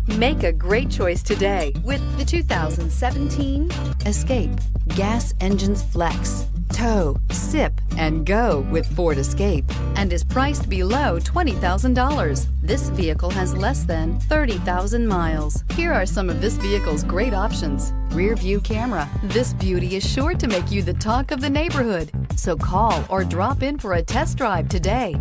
Make a great choice today with the 2017 Escape. Gas engines flex, tow, sip, and go with Ford Escape, and is priced below $20,000. This vehicle has less than 30,000 miles. Here are some of this vehicle's great options: rear view camera. This beauty is sure to make you the talk of the neighborhood. So call or drop in for a test drive today.